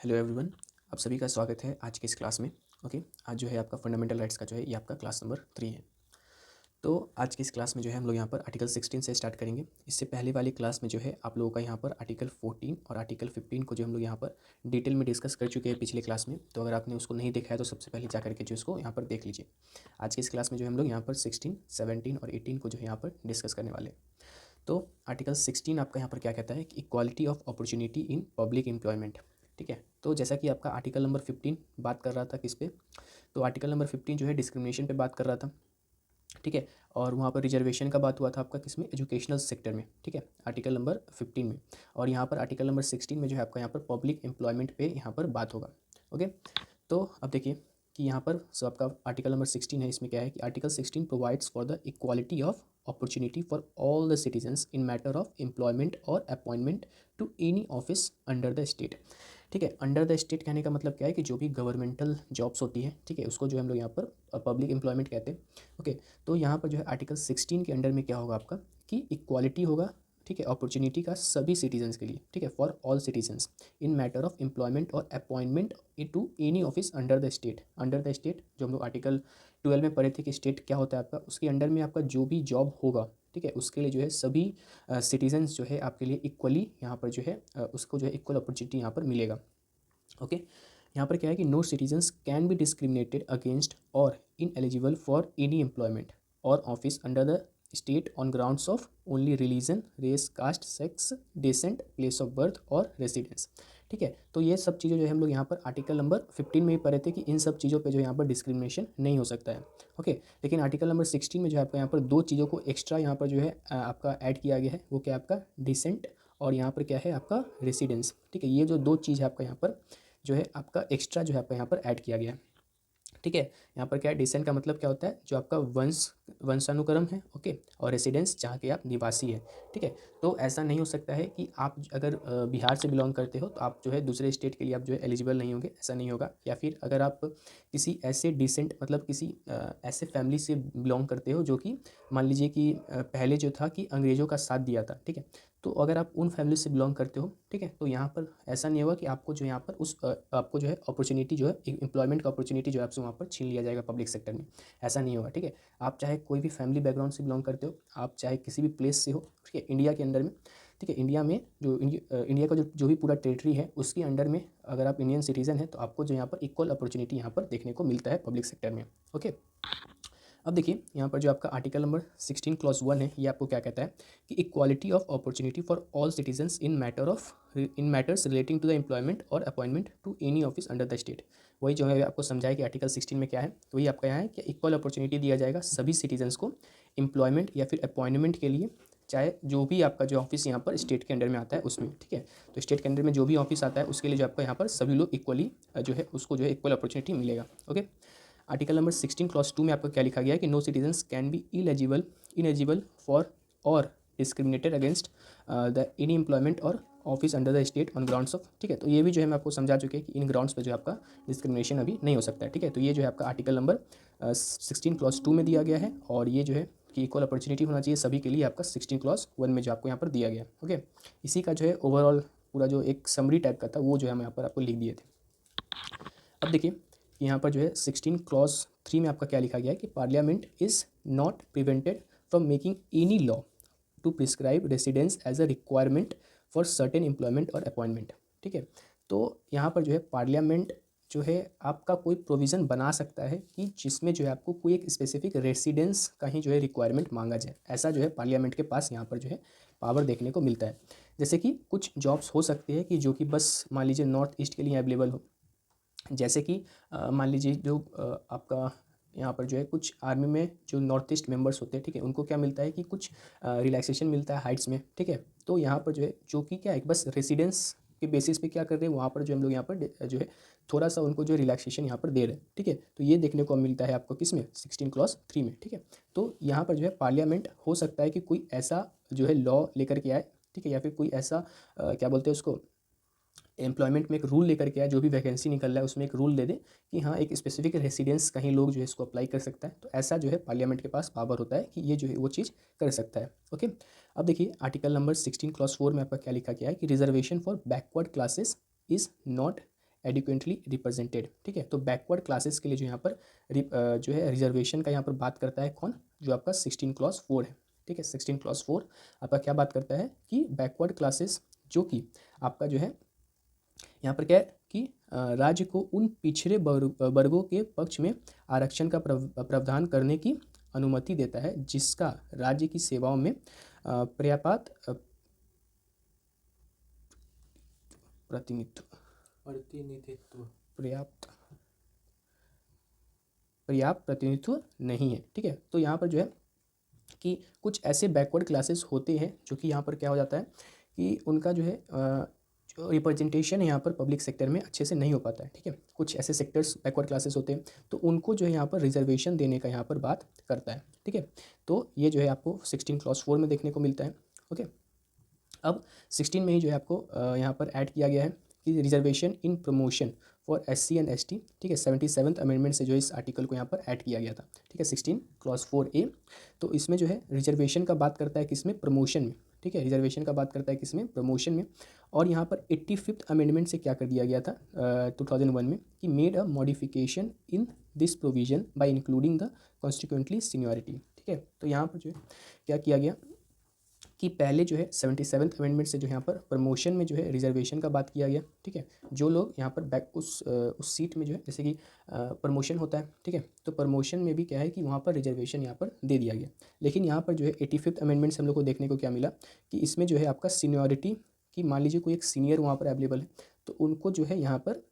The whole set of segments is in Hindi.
Hello everyone. आप सभी का स्वागत है आज की इस क्लास में। ओके, आज जो है आपका फंडामेंटल राइट्स का जो है ये आपका क्लास नंबर 3 है। तो आज की इस क्लास में जो है हम लोग यहाँ पर आर्टिकल 16 से स्टार्ट करेंगे। इससे पहले वाली क्लास में जो है आप लोगों का यहाँ पर आर्टिकल 14 और आर्टिकल 15 को जो हम लोग यहाँ पर डिटेल में डिस्कस कर चुके हैं पिछले क्लास में। तो अगर आपने उसको नहीं देखा है तो सबसे पहले जा करके जो इसको यहाँ पर देख लीजिए। आज की इस क्लास में जो हम लोग यहाँ पर 16, 17 और 18 को जो है यहाँ पर डिस्कस करने वाले हैं। तो आर्टिकल 16 आपका यहाँ पर क्या कहता है कि equality of opportunity in public employment. ठीक है, तो जैसा कि आपका आर्टिकल नंबर 15 बात कर रहा था किस पे, तो आर्टिकल नंबर 15 जो है डिस्क्रिमिनेशन पे बात कर रहा था। ठीक है, और वहाँ पर रिजर्वेशन का बात हुआ था आपका किसमें, एजुकेशनल सेक्टर में। ठीक है, आर्टिकल नंबर 15 में। और यहाँ पर आर्टिकल नंबर 16 में जो है आपका यहाँ पर पब्लिक एम्प्लॉयमेंट पे यहाँ पर बात होगा। ओके, तो अब देखिए कि यहाँ पर सो आपका आर्टिकल नंबर 16 है। इसमें क्या है कि article 16 provides for the equality of opportunity for all the citizens in matter of employment और appointment to any office under the state. ठीक है, अंडर द स्टेट कहने का मतलब क्या है कि जो भी गवर्नमेंटल जॉब्स होती है, ठीक है, उसको जो हम लोग यहाँ पर पब्लिक एम्प्लॉयमेंट कहते हैं। ओके, तो यहाँ पर जो है आर्टिकल 16 के अंडर में क्या होगा आपका कि इक्वालिटी होगा। ठीक है, अपॉर्चुनिटी का सभी सिटीजन्स के लिए। ठीक है, for all citizens in matter of employment और appointment to any office under the state. Under the state जो हम लोग आर्टिकल 12 में पढ़े थे कि स्टेट क्या होता है आपका, उसके अंडर में आपका जो भी जॉब होगा, ठीक है, उसके लिए जो है सभी सिटीजन्स जो है आपके लिए इक्वली यहाँ पर जो है उसको जो है इक्वल अपॉर्चुनिटी यहाँ पर मिलेगा। ओके, यहाँ पर क्या है कि no citizens can be discriminated against or ineligible for any employment or office under the state on grounds of only religion, race, caste, sex, descent, place of birth or residence. ठीक है, तो ये सब चीज़ें जो है हम लोग यहाँ पर आर्टिकल नंबर 15 में ही पढ़े थे कि इन सब चीज़ों पे जो यहाँ पर डिस्क्रिमिनेशन नहीं हो सकता है। ओके, लेकिन आर्टिकल नंबर 16 में जो है आपका यहाँ पर दो चीज़ों को एक्स्ट्रा यहाँ पर जो है आपका ऐड किया गया है। वो क्या है आपका डिसेंट और यहाँ पर क्या है आपका रेसिडेंस। ठीक है, ये जो दो चीज़ है आपका यहाँ पर जो है आपका एक्स्ट्रा जो है आपका यहाँ पर ऐड किया गया है। ठीक है, यहाँ पर क्या है डिसेंट का मतलब क्या होता है, जो आपका वंशानुक्रम है। ओके, और रेसिडेंस जहाँ के आप निवासी है। ठीक है, तो ऐसा नहीं हो सकता है कि आप अगर बिहार से बिलोंग करते हो तो आप जो है दूसरे स्टेट के लिए आप जो है एलिजिबल नहीं होंगे, ऐसा नहीं होगा। या फिर अगर आप किसी ऐसे डिसेंट मतलब किसी ऐसे फैमिली से बिलोंग करते हो जो कि मान लीजिए कि पहले जो था कि अंग्रेज़ों का साथ दिया था। ठीक है, तो अगर आप उन फैमिली से बिलोंग करते हो, ठीक है, तो यहाँ पर ऐसा नहीं होगा कि आपको जो यहाँ पर आपको जो है अपॉर्चुनिटी जो है एम्प्लॉयमेंट का अपॉर्चुनिटी जो है आपसे वहाँ पर छीन लिया जाएगा पब्लिक सेक्टर में। ऐसा नहीं होगा। ठीक है, आप चाहे कोई भी फैमिली बैकग्राउंड से बिलोंग करते हो, आप चाहे किसी भी प्लेस से हो, ठीक है, इंडिया के अंदर में। ठीक है, इंडिया में जो इंडिया का जो भी पूरा टेरिटरी है उसके अंडर में अगर आप इंडियन सिटीजन है तो आपको जो यहाँ पर इक्वल अपॉर्चुनिटी यहाँ पर देखने को मिलता है पब्लिक सेक्टर में। ओके, अब देखिए यहाँ पर जो आपका आर्टिकल नंबर 16 क्लॉज 1 है, ये आपको क्या कहता है कि equality of opportunity for all citizens in matters relating to the employment और appointment to any office under the state. वही जो है आपको समझाया कि आर्टिकल 16 में क्या है, तो वही आपका यहाँ है कि इक्वल अपॉर्चुनिटी दिया जाएगा सभी सिटीजन्स को एम्प्लॉयमेंट या फिर अपॉइंटमेंट के लिए, चाहे जो भी आपका जो ऑफिस यहाँ पर स्टेट के अंडर में आता है उसमें। ठीक है, तो स्टेट के अंडर में जो भी ऑफिस आता है उसके लिए जो आपका यहाँ पर सभी लोग इक्वली जो है उसको जो है इक्वल अपॉर्चुनिटी मिलेगा। ओके, आर्टिकल नंबर 16 क्लॉज 2 में आपका क्या लिखा गया है कि no citizens can be eligible for or discriminated against the any employment or office under the state on grounds of. ठीक है, तो ये भी जो है मैं आपको समझा चुके हैं कि इन ग्राउंड्स पे जो है आपका डिस्क्रिमिनेशन अभी नहीं हो सकता है। ठीक है, तो ये जो है आपका आर्टिकल नंबर 16 क्लॉज 2 में दिया गया है। और ये जो है कि इक्वल अपॉर्चुनिटी होना चाहिए सभी के लिए आपका 16 क्लॉज 1 में जो आपको यहाँ पर दिया गया। ओके, इसी का जो है ओवरऑल पूरा जो एक समरी टाइप का था वो जो है हम यहाँ पर आपको लिख दिए थे। अब देखिए यहाँ पर जो है 16 क्लॉज 3 में आपका क्या लिखा गया है कि parliament is not prevented from making any law to prescribe residence as a requirement for certain employment और अपॉइंटमेंट। ठीक है, तो यहाँ पर जो है पार्लियामेंट जो है आपका कोई प्रोविज़न बना सकता है कि जिसमें जो है आपको कोई एक स्पेसिफिक रेसिडेंस का ही जो है रिक्वायरमेंट मांगा जाए। ऐसा जो है पार्लियामेंट के पास यहाँ पर जो है पावर देखने को मिलता है। जैसे कि कुछ जॉब्स हो सकती है कि जो कि बस मान लीजिए नॉर्थ ईस्ट के लिए अवेलेबल हो। जैसे कि मान लीजिए जो आपका यहाँ पर जो है कुछ आर्मी में जो नॉर्थ ईस्ट मेंबर्स होते हैं, ठीक है, उनको क्या मिलता है कि कुछ रिलैक्सेशन मिलता है हाइट्स में। ठीक है, तो यहाँ पर जो है जो कि क्या है बस रेसिडेंस के बेसिस पे क्या कर रहे हैं वहाँ पर जो हम लोग यहाँ पर जो है थोड़ा सा उनको जो रिलैक्सेशन यहाँ पर दे रहे हैं। ठीक है, तो ये देखने को मिलता है आपको किस में 16 क्लॉज 3 में। ठीक है, तो यहाँ पर जो है पार्लियामेंट हो सकता है कि कोई ऐसा जो है लॉ लेकर के आए, ठीक है, या फिर कोई ऐसा क्या बोलते हैं उसको एम्प्लॉयमेंट में एक रूल लेकर के आए, जो भी वैकेंसी निकल रहा है उसमें एक रूल दे दे कि हाँ एक स्पेसिफिक रेसिडेंस कहीं लोग जो है इसको अप्लाई कर सकता है। तो ऐसा जो है पार्लियामेंट के पास पावर होता है कि ये जो है वो चीज़ कर सकता है। ओके, अब देखिए आर्टिकल नंबर 16 क्लॉज 4 में आपका क्या लिखा गया है कि reservation for backward classes is not adequately represented. ठीक है, तो बैकवर्ड क्लासेस के लिए जो यहाँ पर जो है रिजर्वेशन का यहाँ पर बात करता है कौन, जो आपका 16 क्लॉज 4 है। ठीक है, 16 क्लॉज 4 आपका क्या बात करता है कि बैकवर्ड क्लासेस जो कि आपका जो है यहाँ पर क्या है कि राज्य को उन पिछड़े वर्गों के पक्ष में आरक्षण का प्रावधान करने की अनुमति देता है जिसका राज्य की सेवाओं में प्रतिनिधित्व पर्याप्त प्रतिनिधित्व नहीं है। ठीक है, तो यहाँ पर जो है कि कुछ ऐसे बैकवर्ड क्लासेस होते हैं जो कि यहाँ पर क्या हो जाता है कि उनका जो है जो रिप्रेजेंटेशन यहाँ पर पब्लिक सेक्टर में अच्छे से नहीं हो पाता है। ठीक है, कुछ ऐसे सेक्टर्स बैकवर्ड क्लासेस होते हैं तो उनको जो है यहाँ पर रिजर्वेशन देने का यहाँ पर बात करता है। ठीक है, तो ये जो है आपको 16 क्लॉज 4 में देखने को मिलता है। ओके, अब 16 में ही जो है आपको यहाँ पर ऐड किया गया है कि reservation in promotion for SC and ST। ठीक है, 77th अमेंडमेंट से जो इस आर्टिकल को यहाँ पर ऐड किया गया था। ठीक है, 16 क्लॉज 4A। तो इसमें जो है रिजर्वेशन का बात करता है किसमें, प्रमोशन में। ठीक है, रिजर्वेशन का बात करता है किसमें, प्रमोशन में। और यहाँ पर 85th अमेंडमेंट से क्या कर दिया गया था 2001 में कि made a modification in this provision by including the consequential seniority. ठीक है, तो यहाँ पर जो है क्या किया गया कि पहले जो है 77th अमेंडमेंट से जो यहाँ पर प्रमोशन में जो है रिजर्वेशन का बात किया गया। ठीक है, जो लोग यहाँ पर बैक उस सीट में जो है जैसे कि प्रमोशन होता है। ठीक है, तो प्रमोशन में भी क्या है कि वहाँ पर रिजर्वेशन यहाँ पर दे दिया गया। लेकिन यहाँ पर जो है 85th अमेंडमेंट से हम लोग को देखने को क्या मिला कि इसमें जो है आपका सीनियरिटी की, मान लीजिए कोई एक सीनियर वहाँ पर अवेलेबल है तो उनको जो है यहाँ पर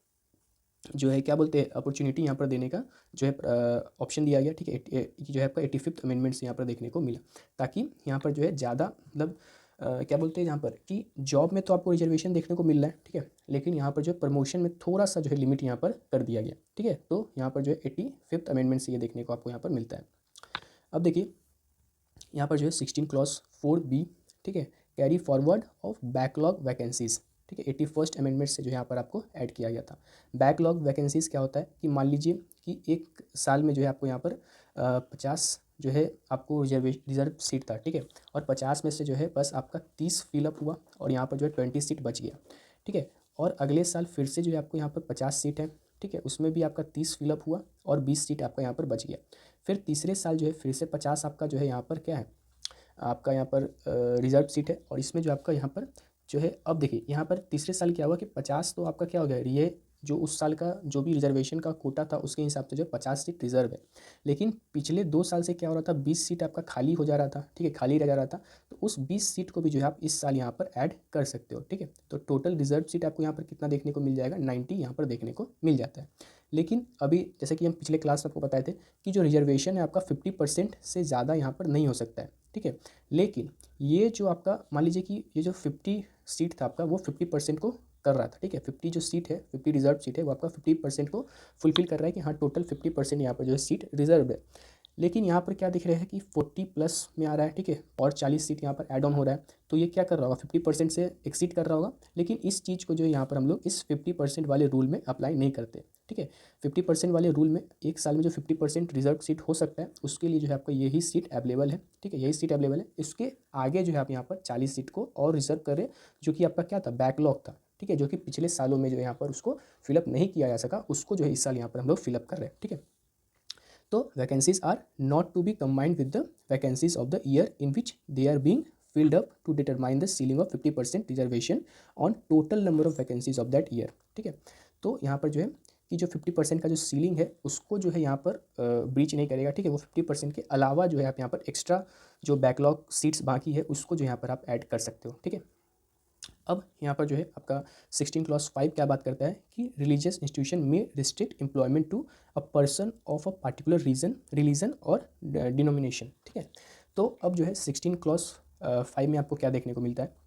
जो है क्या बोलते हैं अपॉर्चुनिटी यहाँ पर देने का जो है ऑप्शन दिया गया। ठीक है, जो है आपका 85th अमेंडमेंट से यहाँ पर देखने को मिला ताकि यहाँ पर जो है ज़्यादा मतलब क्या बोलते हैं यहाँ पर कि जॉब में तो आपको रिजर्वेशन देखने को मिल रहा है। ठीक है, लेकिन यहाँ पर जो है प्रमोशन में थोड़ा सा जो है लिमिट यहाँ पर कर दिया गया। ठीक है, तो यहाँ पर जो है 85th अमेंडमेंट से ये देखने को आपको यहाँ पर मिलता है। अब देखिए यहाँ पर जो है 16 क्लॉज 4B। ठीक है, carry forward of backlog vacancies. ठीक है, 81st अमेंडमेंट से जो यहाँ पर आपको ऐड किया गया था। बैकलॉग वैकेंसीज़ क्या होता है कि मान लीजिए कि एक साल में जो है आपको यहाँ पर 50 जो है आपको रिजर्व सीट था। ठीक है, और 50 में से जो है बस आपका 30 फिलअप हुआ और यहाँ पर जो है 20 सीट बच गया। ठीक है, और अगले साल फिर से जो है आपको यहाँ पर 50 सीट है। ठीक है, उसमें भी आपका 30 फिलअप हुआ और 20 सीट आपका यहाँ पर बच गया। फिर तीसरे साल जो है फिर से 50 आपका जो है यहाँ पर क्या है आपका यहाँ पर रिजर्व सीट है और इसमें जो आपका यहाँ पर जो है अब देखिए यहाँ पर तीसरे साल क्या हुआ कि 50 तो आपका क्या हो गया, ये जो उस साल का जो भी रिजर्वेशन का कोटा था उसके हिसाब से जो 50 सीट रिजर्व है। लेकिन पिछले 2 साल से क्या हो रहा था, 20 सीट आपका खाली हो जा रहा था। ठीक है, खाली रह जा रहा था तो उस 20 सीट को भी जो है आप इस साल यहाँ पर ऐड कर सकते हो। ठीक है, तो टोटल रिजर्व सीट आपको यहाँ पर कितना देखने को मिल जाएगा, 90 यहाँ पर देखने को मिल जाता है। लेकिन अभी जैसे कि हम पिछले क्लास में आपको बताए थे कि जो रिजर्वेशन है आपका 50% से ज़्यादा यहाँ पर नहीं हो सकता है। ठीक है, लेकिन ये जो आपका मान लीजिए कि ये जो 50 सीट था आपका वो 50% को कर रहा था। ठीक है, 50 जो सीट है 50 रिजर्व सीट है वो आपका 50% को फुलफिल कर रहा है कि हाँ टोटल 50% यहाँ पर जो है सीट रिजर्व है। लेकिन यहाँ पर क्या दिख रहा है कि 40 प्लस में आ रहा है। ठीक है, और 40 सीट यहाँ पर ऐड ऑन हो रहा है तो ये क्या कर रहा होगा, 50% से एक्सीड कर रहा होगा। लेकिन इस चीज़ को जो है यहाँ पर हम लोग इस 50% वाले रूल में अप्लाई नहीं करते। ठीक है, 50% वाले रूल में एक साल में जो 50% रिजर्व सीट हो सकता है उसके लिए जो है आपका यही सीट अवेलेबल है। ठीक है, यही सीट अवेलेबल है। इसके आगे जो है आप यहाँ पर 40 सीट को और रिजर्व कर रहे हैं जो कि आपका क्या था, बैकलॉग था। ठीक है, जो कि पिछले सालों में जो यहाँ पर उसको फिलअप नहीं किया जा सका उसको जो है इस साल यहाँ पर हम लोग फिलअप कर रहे हैं। ठीक है, तो vacancies are not to be combined with the vacancies of the year in which they are being filled up to determine the ceiling of 50% reservation on total number of vacancies of that year। ठीक है, तो यहाँ पर जो है कि जो 50% का जो सीलिंग है उसको जो है यहाँ पर ब्रीच नहीं करेगा। ठीक है, वो 50% के अलावा जो है आप यहाँ पर एक्स्ट्रा जो बैकलॉग सीट्स बाकी है उसको जो यहाँ पर आप ऐड कर सकते हो। ठीक है, अब यहाँ पर जो है आपका 16 क्लॉज 5 क्या बात करता है कि रिलीजियस इंस्टीट्यूशन में restrict employment to a person of a particular religion और डिनोमिनेशन। ठीक है, तो अब जो है 16 क्लॉज 5 में आपको क्या देखने को मिलता है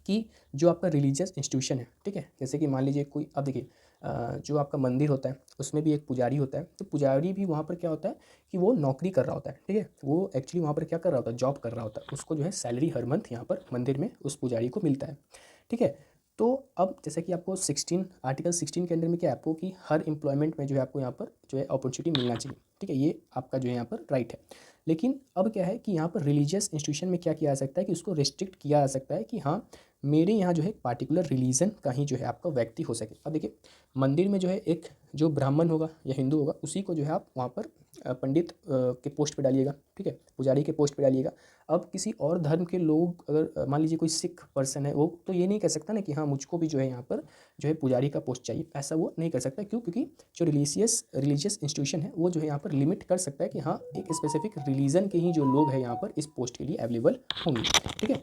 कि जो आपका रिलीजियस इंस्टीट्यूशन है। ठीक है, जैसे कि मान लीजिए कोई, अब देखिए जो आपका मंदिर होता है उसमें भी एक पुजारी होता है। तो पुजारी भी वहाँ पर क्या होता है कि वो नौकरी कर रहा होता है। ठीक है, वो एक्चुअली वहाँ पर क्या कर रहा होता है, जॉब कर रहा होता है। उसको जो है सैलरी हर मंथ यहाँ पर मंदिर में उस पुजारी को मिलता है। ठीक है, तो अब जैसे कि आपको आर्टिकल 16 के अंदर में क्या है आपको कि हर एम्प्लॉयमेंट में जो है आपको यहाँ पर जो है अपॉर्चुनिटी मिलना चाहिए। ठीक है, ये आपका जो है यहाँ पर राइट है। लेकिन अब क्या है कि यहाँ पर रिलीजियस इंस्टीट्यूशन में क्या किया जा सकता है कि उसको रिस्ट्रिक्ट किया जा सकता है कि हाँ मेरे यहाँ जो है एक पार्टिकुलर रिलीजन का ही जो है आपका व्यक्ति हो सके। अब देखिए मंदिर में जो है एक जो ब्राह्मण होगा या हिंदू होगा उसी को जो है आप वहाँ पर पंडित के पोस्ट पे डालिएगा, ठीक है, पुजारी के पोस्ट पे डालिएगा। अब किसी और धर्म के लोग अगर मान लीजिए कोई सिख पर्सन है वो तो ये नहीं कह सकता ना कि हाँ मुझको भी जो है यहाँ पर जो है पुजारी का पोस्ट चाहिए, ऐसा वो नहीं कर सकता। क्यों? क्योंकि जो रिलीजियस इंस्टीट्यूशन है वो जो है यहाँ पर लिमिट कर सकता है कि हाँ एक स्पेसिफिक रिलीजन के ही जो लोग हैं यहाँ पर इस पोस्ट के लिए अवेलेबल होंगे, ठीक है।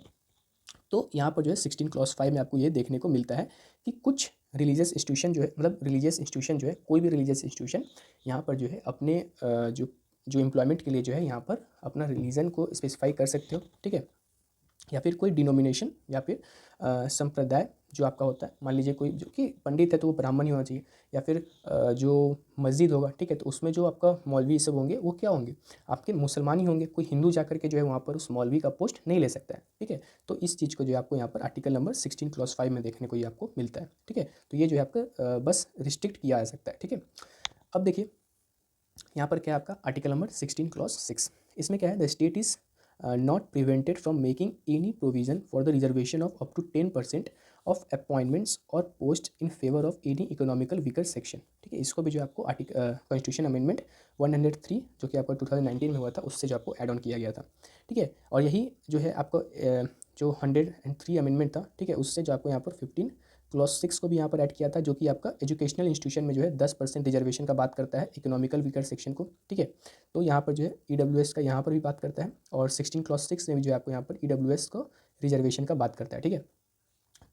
तो यहाँ पर जो है 16 क्लॉज 5 में आपको ये देखने को मिलता है कि कुछ रिलीजियस इंस्टीट्यूशन जो है मतलब रिलीजियस इंस्टीट्यूशन जो है कोई भी रिलीजियस इंस्टीट्यूशन यहाँ पर जो है अपने जो जो एम्प्लॉयमेंट के लिए जो है यहाँ पर अपना रिलीजन को स्पेसिफाई कर सकते हो, ठीक है। या फिर कोई डिनोमिनेशन या फिर संप्रदाय जो आपका होता है, मान लीजिए कोई जो कि पंडित है तो वो ब्राह्मण ही होना चाहिए, या फिर जो मस्जिद होगा, ठीक है, तो उसमें जो आपका मौलवी सब होंगे वो क्या होंगे, आपके मुसलमान ही होंगे। कोई हिंदू जाकर के जो है वहाँ पर उस मौलवी का पोस्ट नहीं ले सकता है, ठीक है। तो इस चीज़ को जो है आपको यहाँ पर आर्टिकल नंबर 16 क्लॉज 5 में देखने को ये आपको मिलता है, ठीक है। तो ये जो है आपका बस रिस्ट्रिक्ट किया जा सकता है, ठीक है। अब देखिए यहाँ पर क्या है आपका आर्टिकल नंबर 16 क्लॉज 6, इसमें क्या है, the state is not prevented from making any provision for the reservation of up to 10% of appointments or posts in favor of any economical weaker section, ठीक है। इसको भी जो आपको कॉन्स्टिट्यूशन अमेंडमेंट 103 जो कि आपका 2019 में हुआ था उससे जो आपको ऐड ऑन किया गया था, ठीक है। और यही जो है आपको जो 103 अमेंडमेंट था, ठीक है, उससे जो आपको यहाँ पर 15 क्लॉज 6 को भी यहाँ पर ऐड किया था जो कि आपका एजुकेशनल इंस्टीट्यूशन में जो है 10% रिजर्वेशन का बात करता है इकोनॉमिकल वीकर सेक्शन को, ठीक है। तो यहाँ पर जो है ईडब्ल्यूएस का यहाँ पर भी बात करता है और 16 क्लॉज 6 में भी जो है आपको यहाँ पर ईडब्ल्यूएस को रिजर्वेशन का बात करता है, ठीक है।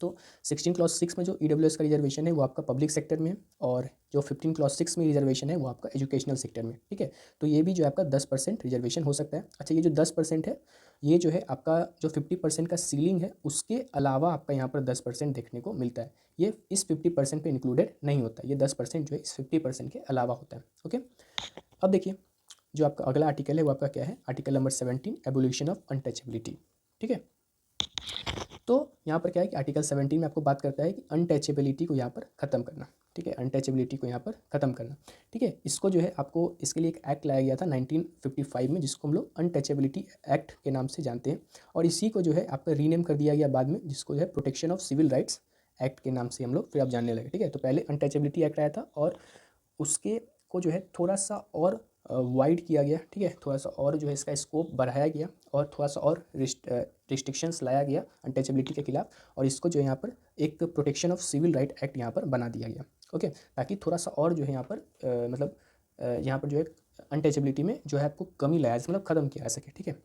तो 16 क्लॉज 6 में जो ईडब्ल्यूएस का रिजर्वेशन है वो आपका पब्लिक सेक्टर में है और जो 15 क्लॉज 6 में रिजर्वेशन है वो आपका एजुकेशनल सेक्टर में, ठीक है। तो ये भी जो है आपका 10% रिजर्वेशन हो सकता है। अच्छा, ये जो 10% है ये जो है आपका जो 50% का सीलिंग है उसके अलावा आपका यहाँ पर 10% देखने को मिलता है। ये इस 50% पे इंक्लूडेड नहीं होता, ये 10% जो है इस 50% के अलावा होता है, ओके। अब देखिए जो आपका अगला आर्टिकल है वो आपका क्या है, article number 17 abolition of untouchability, ठीक है। तो यहाँ पर क्या है कि आर्टिकल 17 में आपको बात करता है कि अनटचेबिलिटी को यहाँ पर ख़त्म करना, ठीक है, अनटचेबिलिटी को यहाँ पर ख़त्म करना, ठीक है। इसको जो है आपको इसके लिए एक एक्ट लाया गया था 1955 में जिसको हम लोग अनटचेबिलिटी एक्ट के नाम से जानते हैं और इसी को जो है आपका रीनेम कर दिया गया बाद में जिसको जो है protection of civil rights act के नाम से हम लोग फिर आप जानने लगे, ठीक है। तो पहले अनटचेबिलिटी एक्ट आया था और उसके को जो है थोड़ा सा और वाइड किया गया, ठीक है, थोड़ा सा और जो है इसका स्कोप बढ़ाया गया और थोड़ा सा और रिस्ट्रिक्शंस लाया गया अनटचेबिलिटी के खिलाफ और इसको जो है यहाँ पर एक protection of civil right act यहाँ पर बना दिया गया, ओके, ताकि थोड़ा सा और जो है यहाँ पर मतलब यहाँ पर जो है अनटचेबिलिटी में जो है आपको कमी लाया मतलब ख़त्म किया जा सके, ठीक है।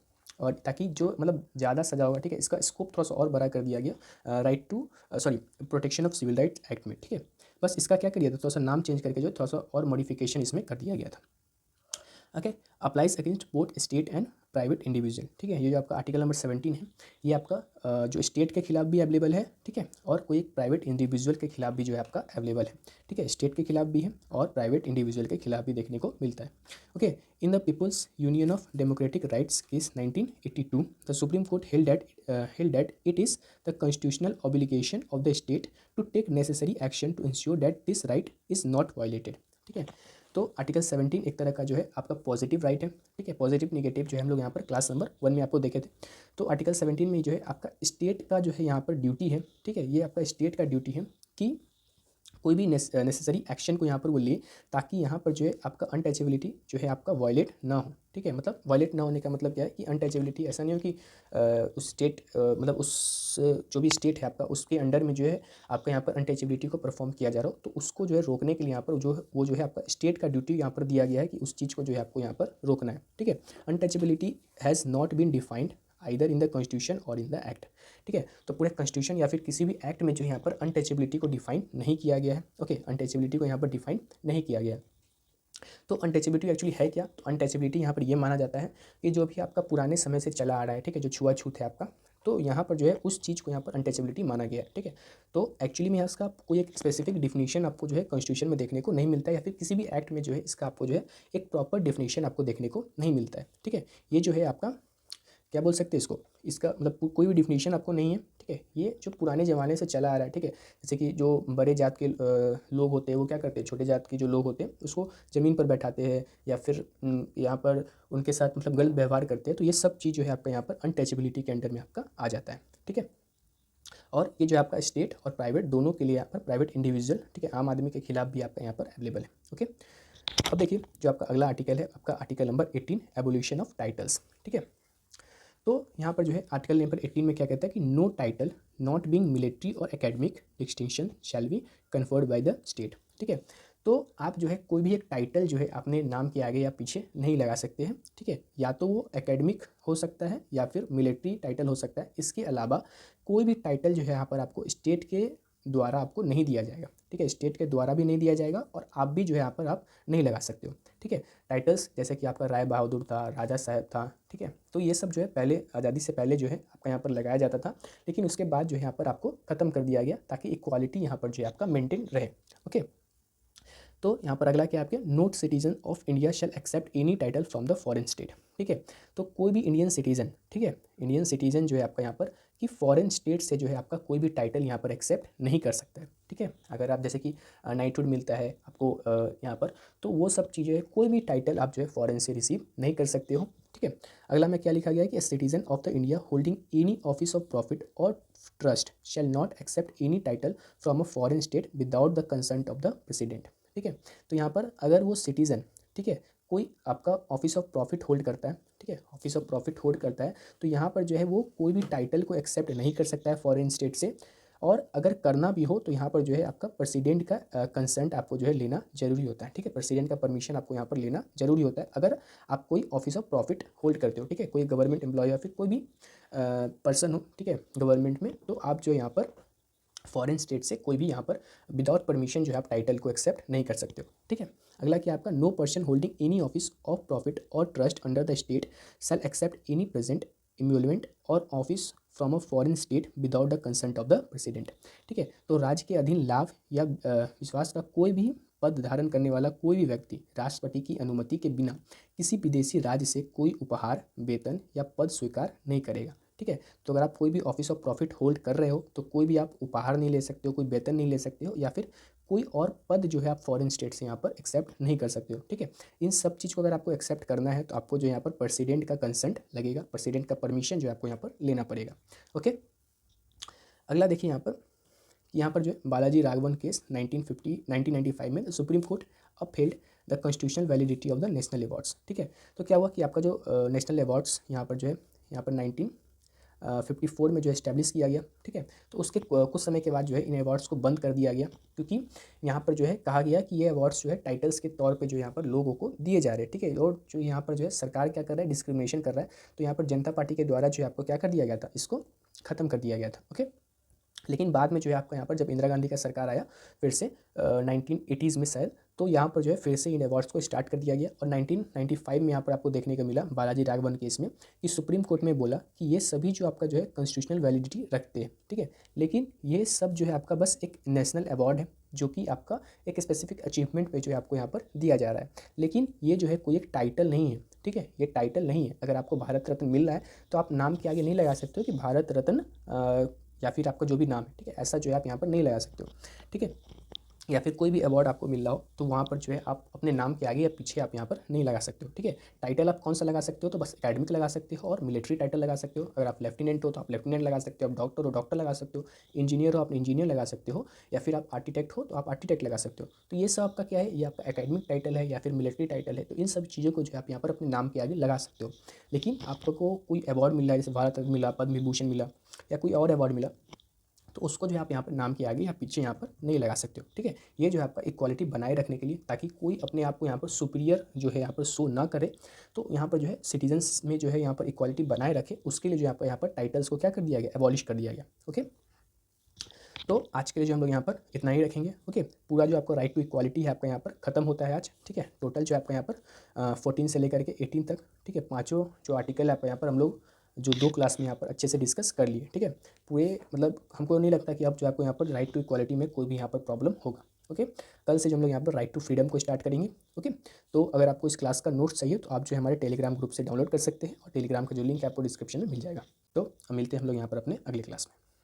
और ताकि जो मतलब ज़्यादा सजा होगा, ठीक है, इसका स्कोप थोड़ा सा और बड़ा कर दिया गया right to protection of civil rights act में, ठीक है। बस इसका क्या कर दिया था, थोड़ा सा नाम चेंज करके जो थोड़ा सा और मॉडिफिकेशन इसमें कर दिया गया था, okay. Applies against both state and private individual, ठीक है। ये जो आपका आर्टिकल नंबर 17 है ये आपका जो स्टेट के खिलाफ भी अवेलेबल है, ठीक है, और कोई एक प्राइवेट इंडिविजुअल के खिलाफ भी जो है आपका अवेलेबल है, ठीक है। स्टेट के खिलाफ भी है और प्राइवेट इंडिविजुअल के खिलाफ भी देखने को मिलता है, okay. In the people's union of democratic rights case 1982 the supreme court held that it is the constitutional obligation of the state to take necessary action to ensure that this right is not violated, ठीक है। तो आर्टिकल 17 एक तरह का जो है आपका पॉजिटिव राइट है, ठीक है। पॉजिटिव निगेटिव जो है हम लोग यहाँ पर क्लास नंबर 1 में आपको देखे थे। तो आर्टिकल 17 में जो है आपका स्टेट का जो है यहाँ पर ड्यूटी है, ठीक है, ये आपका स्टेट का ड्यूटी है कि कोई भी नेसेसरी एक्शन को यहाँ पर वो लिए ताकि यहाँ पर जो है आपका अनटचेबिलिटी जो है आपका वायलेट ना हो, ठीक है। मतलब वायलेट ना होने का मतलब क्या है कि अनटचेबिलिटी ऐसा नहीं हो कि उस स्टेट मतलब उस जो भी स्टेट है आपका उसके अंडर में जो है आपका यहाँ पर अनटचेबिलिटी को परफॉर्म किया जा रहा हो, तो उसको जो है रोकने के लिए यहाँ पर जो है वो जो है आपका स्टेट का ड्यूटी यहाँ पर दिया गया है कि उस चीज़ को जो है आपको यहाँ पर रोकना है, ठीक है। Untouchability has not been defined either in the constitution और इन द एक्ट, ठीक है। तो पूरे कॉन्स्टिट्यूशन या फिर किसी भी एक्ट में जो यहाँ पर अनटचेबिलिटी को डिफाइन नहीं किया गया है, ओके, अनटचेबिलिटी को यहाँ पर डिफाइन नहीं किया गया है। तो अनटचेबिलिटी एक्चुअली है क्या, तो अनटचेबिलिटी यहाँ पर ये माना जाता है कि जो भी आपका पुराने समय से चला आ रहा है, ठीक है, जो छुआछूत है आपका, तो यहाँ पर जो है उस चीज़ को यहाँ पर अनटचेबिलिटी माना गया है, ठीक है। तो एक्चुअली में इसका कोई एक स्पेसिफिक डिफिनीशन आपको जो है कॉन्स्टिट्यूशन में देखने को नहीं मिलता है या फिर किसी भी एक्ट में जो है इसका आपको जो है एक प्रॉपर डिफिनीशन आपको देखने को नहीं मिलता है, ठीक है। ये जो है आपका क्या बोल सकते हैं इसको, इसका मतलब कोई भी डिफिनीशन आपको नहीं है, ठीक है। ये जो पुराने ज़माने से चला आ रहा है, ठीक है। जैसे कि जो बड़े जात के लोग होते हैं वो क्या करते हैं, छोटे जात के जो लोग होते हैं उसको ज़मीन पर बैठाते हैं या फिर यहाँ पर उनके साथ मतलब गलत व्यवहार करते हैं, तो ये सब चीज़ जो है आपका यहाँ पर अनटचेबिलिटी के अंडर में आपका आ जाता है, ठीक है। और ये जो आपका स्टेट और प्राइवेट दोनों के लिए यहाँ पर प्राइवेट इंडिविजुअल, ठीक है, आम आदमी के खिलाफ भी आपका यहाँ पर अवेलेबल है। ओके, अब देखिए जो आपका अगला आर्टिकल है आपका article number 18 abolition of titles. ठीक है, तो यहाँ पर जो है आर्टिकल नंबर 18 में क्या कहता है कि no title not being military or academic distinction shall be conferred by the state. ठीक है, तो आप जो है कोई भी एक टाइटल जो है अपने नाम के आगे या पीछे नहीं लगा सकते हैं। ठीक है, या तो वो एकेडमिक हो सकता है या फिर मिलिट्री टाइटल हो सकता है। इसके अलावा कोई भी टाइटल जो है यहाँ पर आपको स्टेट के द्वारा आपको नहीं दिया जाएगा। ठीक है, स्टेट के द्वारा भी नहीं दिया जाएगा और आप भी जो है यहाँ पर आप नहीं लगा सकते हो। ठीक है, टाइटल्स जैसे कि आपका राय बहादुर था, राजा साहब था, ठीक है, तो ये सब जो है पहले आज़ादी से पहले जो है आपका यहाँ पर लगाया जाता था, लेकिन उसके बाद जो है यहाँ पर आपको ख़त्म कर दिया गया ताकि इक्वालिटी यहाँ पर जो है आपका मेंटेन रहे। ओके, तो यहाँ पर अगला क्या आपके no citizen of India shall accept any title from the foreign state. ठीक है, तो कोई भी इंडियन सिटीजन, ठीक है, इंडियन सिटीजन जो है आपका यहाँ पर कि फॉरेन स्टेट से जो है आपका कोई भी टाइटल यहाँ पर एक्सेप्ट नहीं कर सकता है। ठीक है, अगर आप जैसे कि नाइटहुड मिलता है आपको यहाँ पर, तो वो सब चीज़ें कोई भी टाइटल आप जो है फॉरेन से रिसीव नहीं कर सकते हो। ठीक है, अगला में क्या लिखा गया है कि citizen of the India holding any office of profit or trust shall not accept any title from a foreign state without the consent of the president. ठीक है, तो यहाँ पर अगर वो सिटीज़न, ठीक है, कोई आपका ऑफिस ऑफ प्रॉफिट होल्ड करता है, ठीक है, ऑफिस ऑफ प्रॉफिट होल्ड करता है, तो यहाँ पर जो है वो कोई भी टाइटल को एक्सेप्ट नहीं कर सकता है फॉरेन स्टेट से। और अगर करना भी हो तो यहाँ पर जो है आपका प्रेसिडेंट का कंसेंट आपको जो है लेना जरूरी होता है। ठीक है, प्रेसिडेंट का परमिशन आपको यहाँ पर लेना जरूरी होता है अगर आप कोई ऑफिस ऑफ प्रॉफिट होल्ड करते हो। ठीक है, कोई गवर्नमेंट एम्प्लॉय या फिर कोई भी पर्सन हो, ठीक है, गवर्नमेंट में, तो आप जो यहाँ पर फॉरेन स्टेट से कोई भी यहाँ पर विदाउट परमिशन जो है आप टाइटल को एक्सेप्ट नहीं कर सकते हो। ठीक है, अगला क्या आपका no person holding any office of profit or trust under the state shall accept any present emolument or office from a foreign state without the consent of the president. ठीक है, तो राज्य के अधीन लाभ या विश्वास का कोई भी पद धारण करने वाला कोई भी व्यक्ति राष्ट्रपति की अनुमति के बिना किसी विदेशी राज्य से कोई उपहार, वेतन या पद स्वीकार नहीं करेगा। ठीक है, तो अगर आप कोई भी ऑफिस ऑफ प्रॉफिट होल्ड कर रहे हो तो कोई भी आप उपहार नहीं ले सकते हो, कोई वेतन नहीं ले सकते हो, या फिर कोई और पद जो है आप फॉरेन स्टेट से यहाँ पर एक्सेप्ट नहीं कर सकते हो। ठीक है, इन सब चीज़ को अगर आपको एक्सेप्ट करना है तो आपको जो यहाँ पर प्रेसिडेंट का कंसेंट लगेगा, प्रेसिडेंट का परमिशन जो है आपको यहाँ पर लेना पड़ेगा। ओके, अगला देखिए यहाँ पर जो है बालाजी राघवन केस 1995 में supreme court upheld the constitutional validity of the national awards. ठीक है, तो क्या हुआ कि आपका जो नेशनल अवार्ड्स यहाँ पर जो है यहाँ पर 1954 में जो इस्टेब्लिश किया गया। ठीक है, तो उसके कुछ समय के बाद जो है इन अवार्ड्स को बंद कर दिया गया, क्योंकि यहाँ पर जो है कहा गया कि ये अवार्ड्स जो है टाइटल्स के तौर पे जो यहाँ पर लोगों को दिए जा रहे हैं। ठीक है, और जो यहाँ पर जो है सरकार क्या कर रहा है, डिस्क्रिमिनेशन कर रहा है, तो यहाँ पर जनता पार्टी के द्वारा जो है आपको क्या कर दिया गया था, इसको ख़त्म कर दिया गया था। ओके, लेकिन बाद में जो है आपका यहाँ पर जब इंदिरा गांधी का सरकार आया फिर से 1980s में शायद, तो यहाँ पर जो है फिर से इन अवार्ड्स को स्टार्ट कर दिया गया। और 1995 में यहाँ पर आपको देखने को मिला बालाजी राघवन केस में कि सुप्रीम कोर्ट में बोला कि ये सभी जो आपका जो है कॉन्स्टिट्यूशनल वैलिडिटी रखते हैं। ठीक है, लेकिन ये सब जो है आपका बस एक नेशनल अवार्ड है जो कि आपका एक स्पेसिफिक अचीवमेंट पे जो है आपको यहाँ पर दिया जा रहा है, लेकिन ये जो है कोई एक टाइटल नहीं है। ठीक है, ये टाइटल नहीं है। अगर आपको भारत रत्न मिल रहा है तो आप नाम के आगे नहीं लगा सकते हो कि भारत रत्न या फिर आपका जो भी नाम है, ठीक है, ऐसा जो है आप यहाँ पर नहीं लगा सकते हो। ठीक है, या फिर कोई भी अवार्ड आपको मिल रहा हो तो वहाँ पर जो है आप अपने नाम के आगे या पीछे आप यहाँ पर नहीं लगा सकते हो। ठीक है, टाइटल आप कौन सा लगा सकते हो, तो बस एकेडमिक लगा सकते हो और मिलिट्री टाइटल लगा सकते हो। अगर आप लेफ्टिनेंट हो तो आप लेफ्टिनेंट लगा सकते हो, आप डॉक्टर हो डॉक्टर लगा सकते हो, इंजीनियर हो आप इंजीनियर लगा सकते हो, या फिर आप आर्किटेक्ट हो तो आप आर्किटेक्ट लगा सकते हो। तो ये सब आपका क्या है, ये आपका एकेडमिक टाइटल है या फिर मिलिट्री टाइटल है। तो इन सब चीज़ों को जो है आप यहाँ पर अपने नाम के आगे लगा सकते हो। लेकिन आपको कोई अवार्ड मिल रहा है, जैसे भारत रत्न मिला, पद्म विभूषण मिला या कोई और अवार्ड मिला, तो उसको जो है आप यहाँ पर नाम के आगे या पीछे यहाँ पर नहीं लगा सकते हो। ठीक है, ये जो है आपका इक्वालिटी बनाए रखने के लिए, ताकि कोई अपने आप को यहाँ पर सुपीरियर जो है यहाँ पर शो ना करे, तो यहाँ पर जो है सिटीजन्स में जो है यहाँ पर इक्वालिटी बनाए रखे, उसके लिए जो यहाँ पर टाइटल्स को क्या कर दिया गया, एबॉलिश कर दिया गया। ओके, तो आज के लिए जो हम लोग यहाँ पर इतना ही रखेंगे। ओके, पूरा जो आपका राइट टू इक्वालिटी है आपका यहाँ पर खत्म होता है आज। ठीक है, टोटल जो आपका यहाँ पर 14 से लेकर के 18 तक, ठीक है, पाँचों जो आर्टिकल है आपका यहाँ पर हम लोग जो 2 क्लास में यहाँ पर अच्छे से डिस्कस कर लिए। ठीक है, पूरे मतलब हमको नहीं लगता कि अब जो आपको यहाँ पर राइट टू इक्वालिटी में कोई भी यहाँ पर प्रॉब्लम होगा। ओके, कल से जो हम लोग यहाँ पर राइट टू फ्रीडम को स्टार्ट करेंगे। ओके, तो अगर आपको इस क्लास का नोट्स चाहिए तो आप जो है हमारे टेलीग्राम ग्रुप से डाउनलोड कर सकते हैं, और टेलीग्राम का जो लिंक है आपको डिस्क्रिप्शन में मिल जाएगा। तो मिलते हैं हम लोग यहाँ पर अपने अगले क्लास में।